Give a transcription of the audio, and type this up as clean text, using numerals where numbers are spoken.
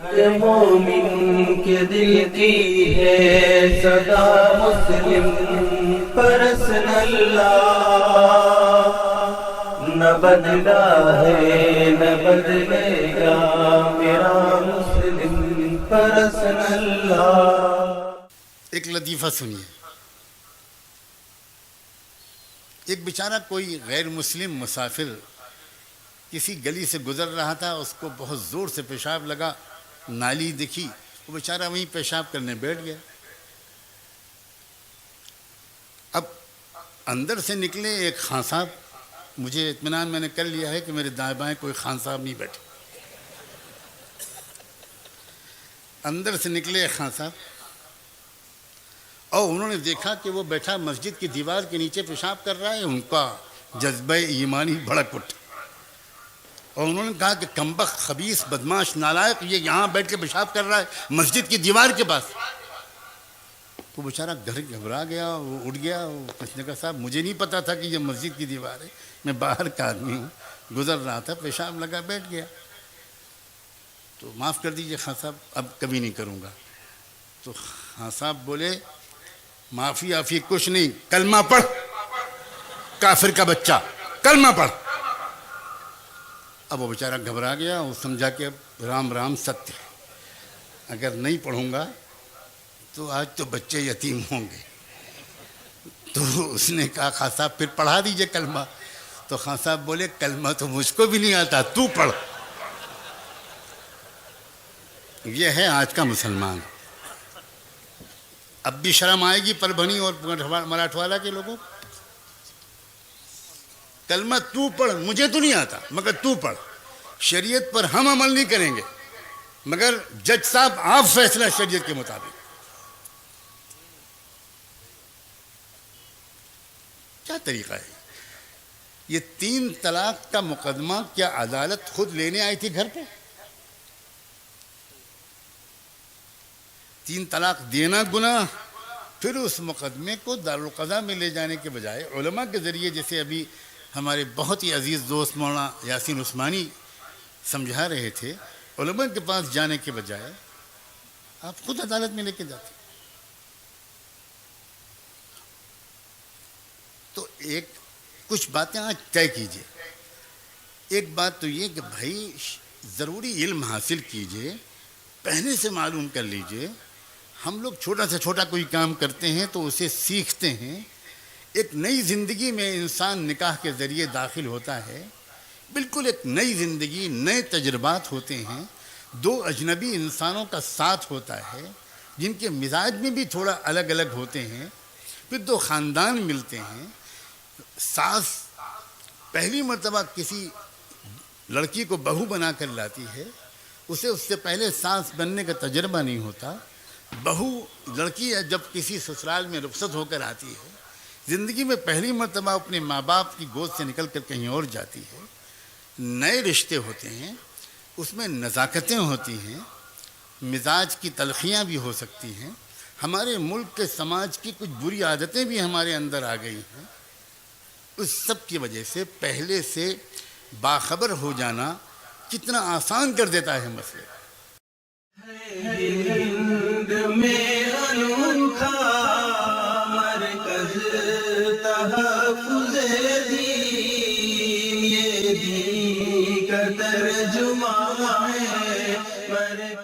کہ مومن کے دل کی ہے صدا مسلم پرسن اللہ، نہ بدلا ہے نہ بدلے گا میرا مسلم پرسن اللہ۔ ایک لطیفہ سنیے۔ ایک بیچارہ کوئی غیر مسلم مسافر کسی گلی سے گزر رہا تھا، اس کو بہت زور سے پیشاب لگا، نالی دکھی، وہ بیچارہ وہیں پیشاب کرنے بیٹھ گیا۔ اب اندر سے نکلے ایک خان صاحب، مجھے اطمینان میں نے کر لیا ہے کہ میرے دائیں بائیں کوئی خان صاحب نہیں بیٹھے۔ اندر سے نکلے ایک خان صاحب اور انہوں نے دیکھا کہ وہ بیٹھا مسجد کی دیوار کے نیچے پیشاب کر رہا ہے۔ ان کا جذبہ ایمانی بھڑک اٹھا اور انہوں نے کہا کہ کمبخت، خبیث، بدماش، نالائق، یہ یہاں بیٹھ کے پیشاب کر رہا ہے مسجد کی دیوار کے پاس۔ وہ بیچارہ گھر گھبرا گیا، وہ اٹھ گیا۔ اس نے کہا صاحب مجھے نہیں پتا تھا کہ یہ مسجد کی دیوار ہے، میں باہر کا آدمی ہوں، گزر رہا تھا، پیشاب لگا بیٹھ گیا، تو معاف کر دیجئے خان صاحب، اب کبھی نہیں کروں گا۔ تو خان صاحب بولے معافی آفی کچھ نہیں، کلمہ پڑھ، کافر کا بچہ، کلمہ پڑھ۔ اب وہ بیچارہ گھبرا گیا، وہ سمجھا کہ اب رام رام ستیہ ہے، اگر نہیں پڑھوں گا تو آج تو بچے یتیم ہوں گے۔ تو اس نے کہا خان صاحب پھر پڑھا دیجئے کلمہ۔ تو خان صاحب بولے کلمہ تو مجھ کو بھی نہیں آتا، تو پڑھ۔ یہ ہے آج کا مسلمان۔ اب بھی شرم آئے گی پربھنی اور مراٹھوالا کے لوگوں کو؟ کلمہ تو پڑھ، مجھے تو نہیں آتا مگر تو پڑھ۔ شریعت پر ہم عمل نہیں کریں گے مگر جج صاحب آپ فیصلہ شریعت کے مطابق۔ کیا طریقہ ہے یہ؟ 3 طلاق کا مقدمہ کیا عدالت خود لینے آئی تھی گھر پہ؟ 3 طلاق دینا گناہ، پھر اس مقدمے کو دارالقضاء میں لے جانے کے بجائے علماء کے ذریعے، جیسے ابھی ہمارے بہت ہی عزیز دوست مولانا یاسین عثمانی سمجھا رہے تھے، علماء کے پاس جانے کے بجائے آپ خود عدالت میں لے کے جاتے۔ تو کچھ باتیں آج طے کیجئے۔ ایک بات تو یہ کہ بھائی ضروری علم حاصل کیجئے، پہلے سے معلوم کر لیجئے۔ ہم لوگ چھوٹا سے چھوٹا کوئی کام کرتے ہیں تو اسے سیکھتے ہیں۔ ایک نئی زندگی میں انسان نکاح کے ذریعے داخل ہوتا ہے، بالکل ایک نئی زندگی، نئے تجربات ہوتے ہیں، 2 اجنبی انسانوں کا ساتھ ہوتا ہے جن کے مزاج میں بھی تھوڑا الگ الگ ہوتے ہیں، پھر 2 خاندان ملتے ہیں۔ ساس پہلی مرتبہ کسی لڑکی کو بہو بنا کر لاتی ہے، اسے اس سے پہلے ساس بننے کا تجربہ نہیں ہوتا۔ بہو لڑکی جب کسی سسرال میں رخصت ہو کر آتی ہے، زندگی میں پہلی مرتبہ اپنے ماں باپ کی گود سے نکل کر کہیں اور جاتی ہے، نئے رشتے ہوتے ہیں، اس میں نزاکتیں ہوتی ہیں، مزاج کی تلخیاں بھی ہو سکتی ہیں۔ ہمارے ملک کے سماج کی کچھ بری عادتیں بھی ہمارے اندر آ گئی ہیں۔ اس سب کی وجہ سے پہلے سے باخبر ہو جانا کتنا آسان کر دیتا ہے مسئلے۔ ہند میں انوکھا مرکز تحفظ دین، یہ دین کا ترجمہ ہے۔